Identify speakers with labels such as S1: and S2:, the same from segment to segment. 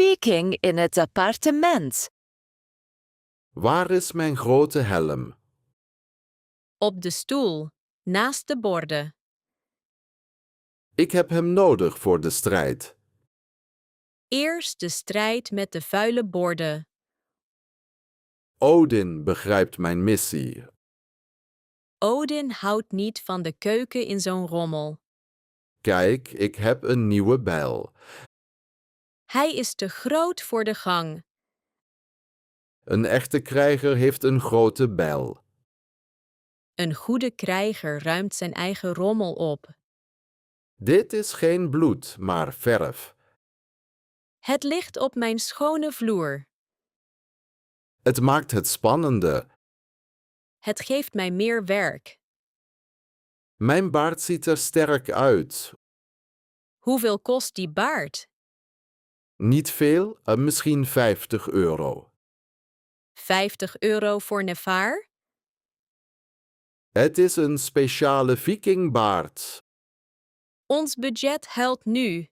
S1: Viking in het appartement.
S2: Waar is mijn grote helm?
S3: Op de stoel, naast de borden.
S2: Ik heb hem nodig voor de strijd.
S3: Eerst de strijd met de vuile borden.
S2: Odin begrijpt mijn missie.
S3: Odin houdt niet van de keuken in zo'n rommel.
S2: Kijk, ik heb een nieuwe bijl.
S3: Hij is te groot voor de gang.
S2: Een echte krijger heeft een grote bijl.
S3: Een goede krijger ruimt zijn eigen rommel op.
S2: Dit is geen bloed, maar verf.
S3: Het ligt op mijn schone vloer.
S2: Het maakt het spannender.
S3: Het geeft mij meer werk.
S2: Mijn baard ziet er sterk uit.
S3: Hoeveel kost die baard?
S2: Niet veel, misschien €50.
S3: 50 euro voor Nevaar?
S2: Het is een speciale vikingbaard.
S3: Ons budget huilt nu.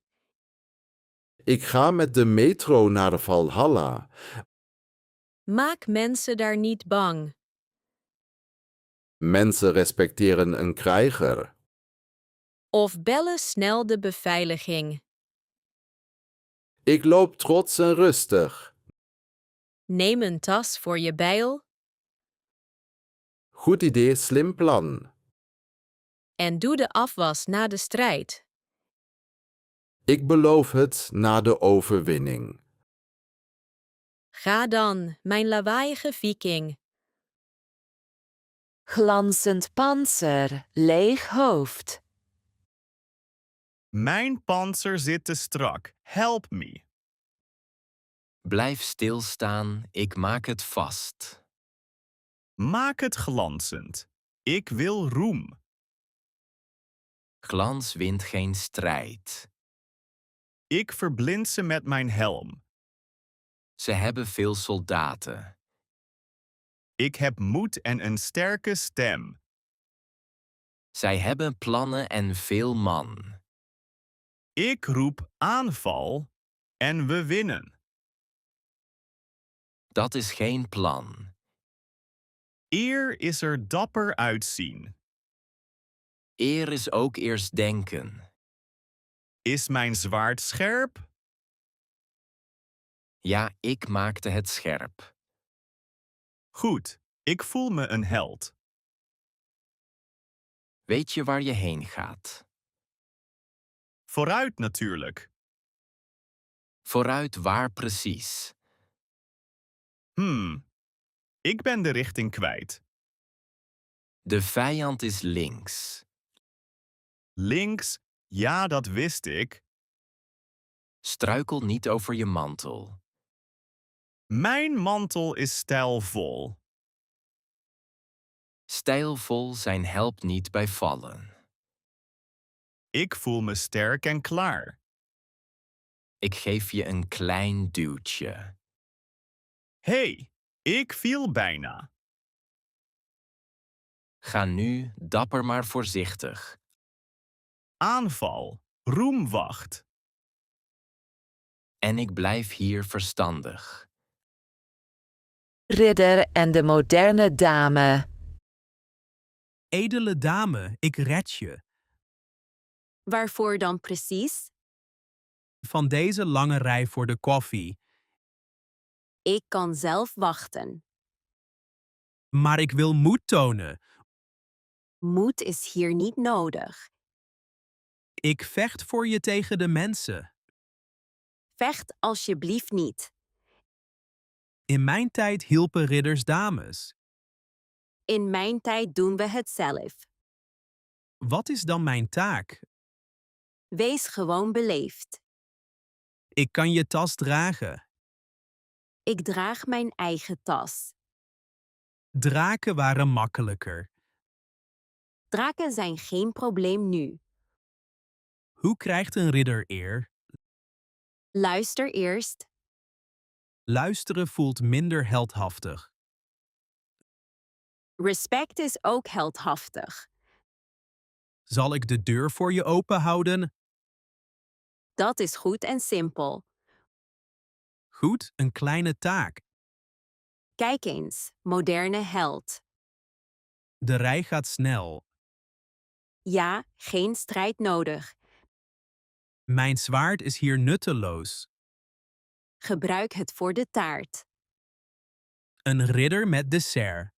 S2: Ik ga met de metro naar Valhalla.
S3: Maak mensen daar niet bang.
S2: Mensen respecteren een krijger.
S3: Of bellen snel de beveiliging.
S2: Ik loop trots en rustig.
S3: Neem een tas voor je bijl
S2: Goed idee, slim plan.
S3: en doe de afwas na de strijd.
S2: Ik beloof het na de overwinning.
S3: Ga dan, mijn lawaaiige Viking.
S1: Glanzend panzer, leeg hoofd.
S4: Mijn pantser zit te strak. Help me.
S5: Blijf stilstaan, ik maak het vast.
S4: Maak het glanzend. Ik wil roem.
S5: Glans wint geen strijd.
S4: Ik verblind ze met mijn helm.
S5: Ze hebben veel soldaten.
S4: Ik heb moed en een sterke stem.
S5: Zij hebben plannen en veel man.
S4: Ik roep aanval en we winnen.
S5: Dat is geen plan.
S4: Eer is er dapper uitzien.
S5: Eer is ook eerst denken.
S4: Is mijn zwaard scherp?
S5: Ja, ik maakte het scherp.
S4: Goed, ik voel me een held.
S5: Weet je waar je heen gaat?
S4: Vooruit natuurlijk.
S5: Vooruit waar precies?
S4: Ik ben de richting kwijt.
S5: De vijand is links.
S4: Links, ja, dat wist ik.
S5: Struikel niet over je mantel.
S4: Mijn mantel is stijlvol.
S5: Stijlvol zijn helpt niet bij vallen.
S4: Ik voel me sterk en klaar.
S5: Ik geef je een klein duwtje.
S4: Hey, ik viel bijna.
S5: Ga nu dapper maar voorzichtig.
S4: Aanval, roem wacht.
S5: En ik blijf hier verstandig.
S1: Ridder en de moderne dame.
S6: Edele dame, ik red je.
S3: Waarvoor dan precies?
S6: Van deze lange rij voor de koffie.
S3: Ik kan zelf wachten.
S6: Maar ik wil moed tonen.
S3: Moed is hier niet nodig.
S6: Ik vecht voor je tegen de mensen.
S3: Vecht alsjeblieft niet.
S6: In mijn tijd hielpen ridders dames.
S3: In mijn tijd doen we het zelf.
S6: Wat is dan mijn taak?
S3: Wees gewoon beleefd.
S6: Ik kan je tas dragen.
S3: Ik draag mijn eigen tas.
S6: Draken waren makkelijker.
S3: Draken zijn geen probleem nu.
S6: Hoe krijgt een ridder eer?
S3: Luister eerst.
S6: Luisteren voelt minder heldhaftig.
S3: Respect is ook heldhaftig.
S6: Zal ik de deur voor je open houden?
S3: Dat is goed en simpel.
S6: Goed, een kleine taak.
S7: Kijk eens, moderne held.
S6: De rij gaat snel.
S7: Ja, geen strijd nodig.
S6: Mijn zwaard is hier nutteloos.
S7: Gebruik het voor de taart.
S6: Een ridder met dessert.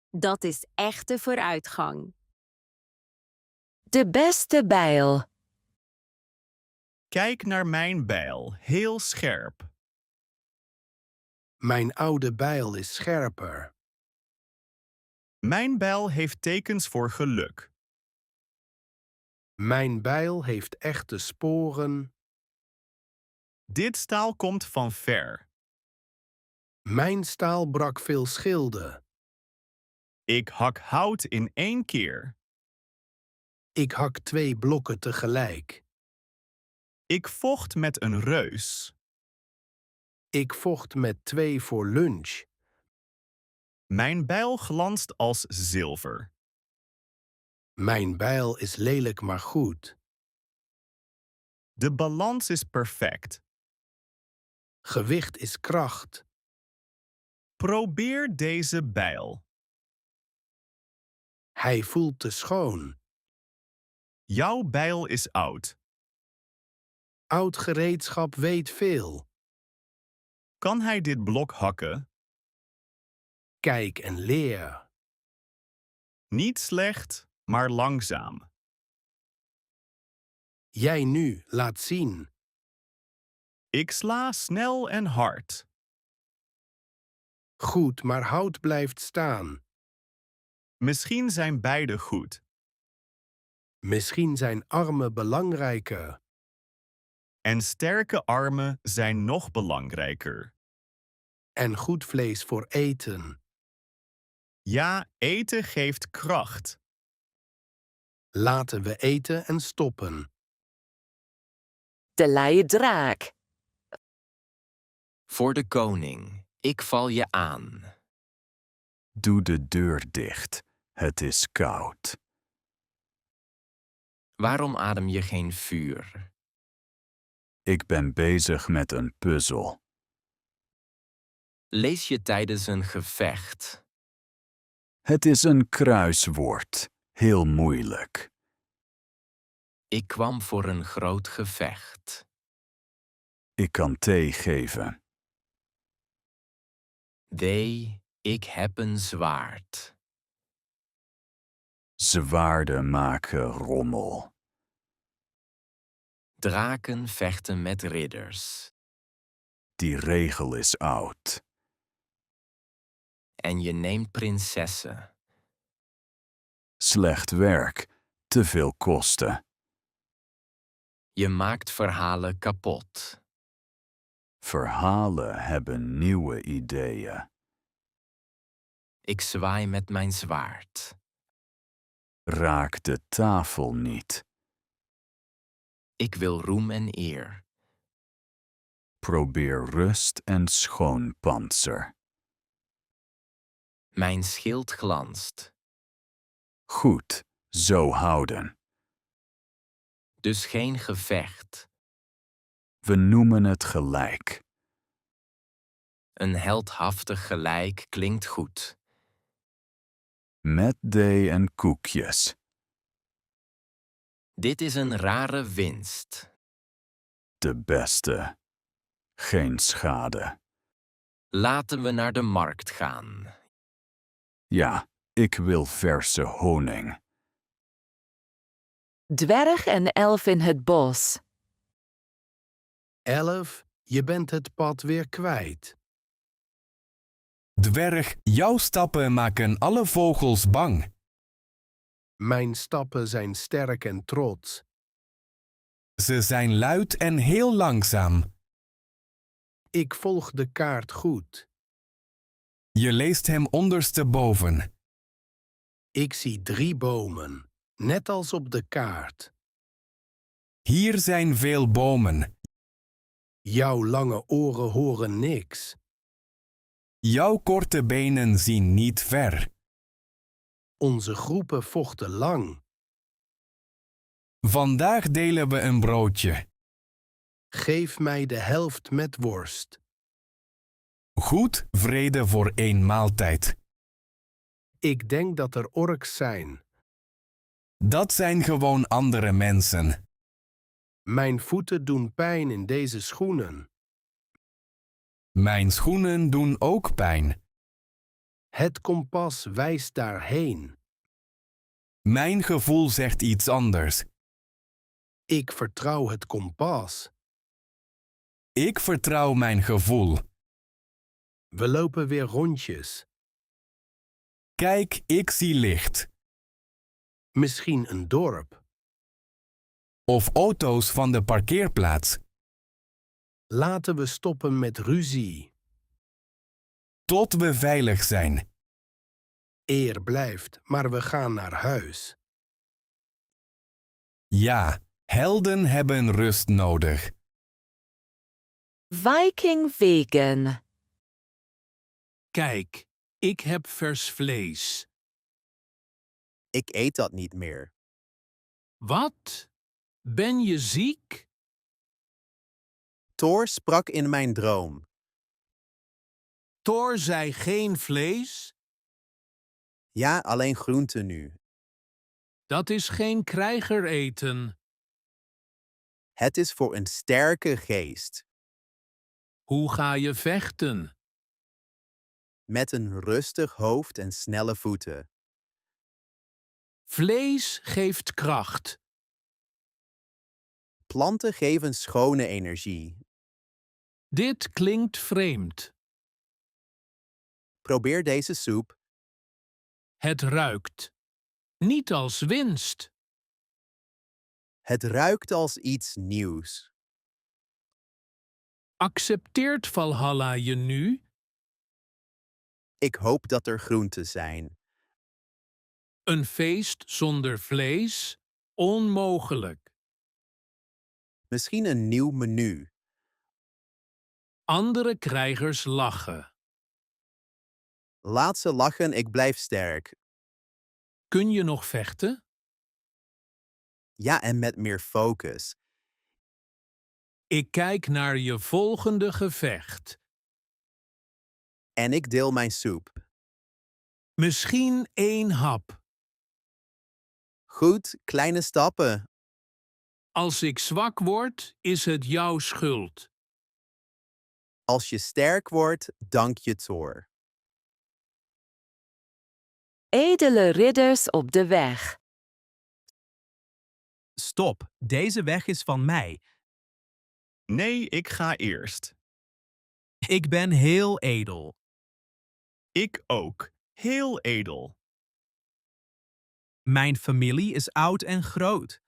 S7: Dat is echte vooruitgang.
S1: De beste bijl.
S4: Kijk naar mijn bijl, heel scherp.
S8: Mijn oude bijl is scherper.
S4: Mijn bijl heeft tekens voor geluk.
S8: Mijn bijl heeft echte sporen.
S4: Dit staal komt van ver.
S8: Mijn staal brak veel schilden.
S4: Ik hak hout in 1 keer.
S8: Ik hak 2 blokken tegelijk.
S4: Ik vocht met een reus.
S8: Ik vocht met 2 voor lunch.
S4: Mijn bijl glanst als zilver.
S8: Mijn bijl is lelijk maar goed.
S4: De balans is perfect.
S8: Gewicht is kracht.
S4: Probeer deze bijl.
S8: Hij voelt te schoon.
S4: Jouw bijl is oud.
S8: Oud gereedschap weet veel.
S4: Kan hij dit blok hakken?
S8: Kijk en leer.
S4: Niet slecht, maar langzaam.
S8: Jij nu, laat zien.
S4: Ik sla snel en hard.
S8: Goed, maar hout blijft staan.
S4: Misschien zijn beide goed.
S8: Misschien zijn armen belangrijker.
S4: En sterke armen zijn nog belangrijker.
S8: En goed vlees voor eten.
S4: Ja, eten geeft kracht.
S8: Laten we eten en stoppen.
S1: De leie draak.
S5: Voor de koning, ik val je aan.
S9: Doe de deur dicht. Het is koud.
S5: Waarom adem je geen vuur?
S9: Ik ben bezig met een puzzel.
S5: Lees je tijdens een gevecht?
S9: Het is een kruiswoord. Heel moeilijk.
S5: Ik kwam voor een groot gevecht.
S9: Ik kan thee geven.
S5: Wee, ik heb een zwaard.
S9: Zwaarden maken rommel.
S5: Draken vechten met ridders.
S9: Die regel is oud.
S5: En je neemt prinsessen.
S9: Slecht werk. Te veel kosten.
S5: Je maakt verhalen kapot.
S9: Verhalen hebben nieuwe ideeën.
S5: Ik zwaai met mijn zwaard.
S9: Raak de tafel niet.
S5: Ik wil roem en eer.
S9: Probeer rust en schoon pantser.
S5: Mijn schild glanst.
S9: Goed, zo houden.
S5: Dus geen gevecht.
S9: We noemen het gelijk.
S5: Een heldhaftig gelijk klinkt goed.
S9: Met thee en koekjes.
S5: Dit is een rare winst.
S9: De beste. Geen schade.
S5: Laten we naar de markt gaan.
S9: Ja, ik wil verse honing.
S1: Dwerg en elf in het bos.
S8: 11, je bent het pad weer kwijt.
S10: Dwerg, jouw stappen maken alle vogels bang.
S8: Mijn stappen zijn sterk en trots.
S10: Ze zijn luid en heel langzaam.
S8: Ik volg de kaart goed.
S10: Je leest hem ondersteboven.
S8: Ik zie 3 bomen, net als op de kaart.
S10: Hier zijn veel bomen.
S8: Jouw lange oren horen niks.
S10: Jouw korte benen zien niet ver.
S8: Onze groepen vochten lang.
S10: Vandaag delen we een broodje.
S8: Geef mij de helft met worst.
S10: Goed vrede voor één maaltijd.
S8: Ik denk dat er orks zijn.
S10: Dat zijn gewoon andere mensen.
S8: Mijn voeten doen pijn in deze schoenen.
S10: Mijn schoenen doen ook pijn.
S8: Het kompas wijst daarheen.
S10: Mijn gevoel zegt iets anders.
S8: Ik vertrouw het kompas.
S10: Ik vertrouw mijn gevoel.
S8: We lopen weer rondjes.
S10: Kijk, ik zie licht.
S8: Misschien een dorp.
S10: Of auto's van de parkeerplaats.
S8: Laten we stoppen met ruzie.
S10: Tot we veilig zijn.
S8: Eer blijft, maar we gaan naar huis.
S10: Ja, helden hebben rust nodig.
S1: Viking vegan.
S11: Kijk, ik heb vers vlees.
S12: Ik eet dat niet meer.
S11: Wat? Ben je ziek?
S12: Thor sprak in mijn droom.
S11: Thor zei geen vlees?
S12: Ja, alleen groenten nu.
S11: Dat is geen krijger eten.
S12: Het is voor een sterke geest.
S11: Hoe ga je vechten?
S12: Met een rustig hoofd en snelle voeten.
S11: Vlees geeft kracht.
S12: Planten geven schone energie.
S11: Dit klinkt vreemd.
S12: Probeer deze soep.
S11: Het ruikt. Niet als winst.
S12: Het ruikt als iets nieuws.
S11: Accepteert Valhalla je nu?
S12: Ik hoop dat er groenten zijn.
S11: Een feest zonder vlees? Onmogelijk.
S12: Misschien een nieuw menu.
S11: Andere krijgers lachen.
S12: Laat ze lachen, ik blijf sterk.
S11: Kun je nog vechten?
S12: Ja, en met meer focus.
S11: Ik kijk naar je volgende gevecht.
S12: En ik deel mijn soep.
S11: Misschien 1 hap.
S12: Goed, kleine stappen.
S11: Als ik zwak word, is het jouw schuld.
S12: Als je sterk wordt, dank je Thor.
S1: Edele ridders op de weg.
S6: Stop, deze weg is van mij.
S4: Nee, ik ga eerst.
S6: Ik ben heel edel.
S4: Ik ook. Heel edel.
S6: Mijn familie is oud en groot.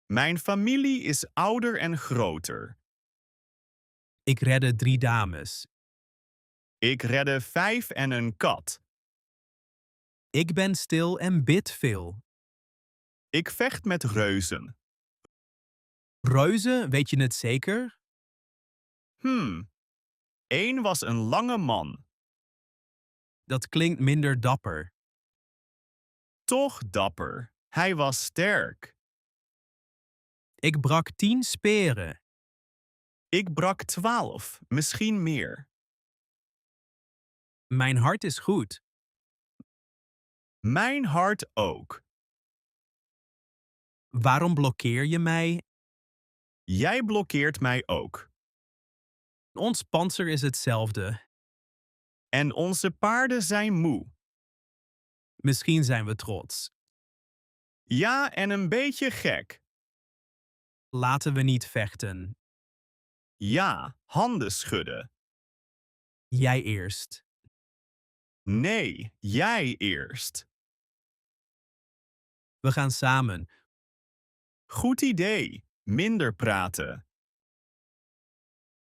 S4: Mijn familie is ouder en groter.
S6: Ik redde 3 dames.
S4: Ik redde 5 en een kat.
S6: Ik ben stil en bid veel.
S4: Ik vecht met reuzen.
S6: Reuzen, weet je het zeker?
S4: 1 was een lange man.
S6: Dat klinkt minder dapper.
S4: Toch dapper. Hij was sterk.
S6: Ik brak 10 speren.
S4: Ik brak 12, misschien meer.
S6: Mijn hart is goed.
S4: Mijn hart ook.
S6: Waarom blokkeer je mij?
S4: Jij blokkeert mij ook.
S6: Ons pantser is hetzelfde.
S4: En onze paarden zijn moe.
S6: Misschien zijn we trots.
S4: Ja, en een beetje gek.
S6: Laten we niet vechten.
S4: Ja, handen schudden.
S6: Jij eerst.
S4: Nee, jij eerst.
S6: We gaan samen.
S4: Goed idee. Minder praten.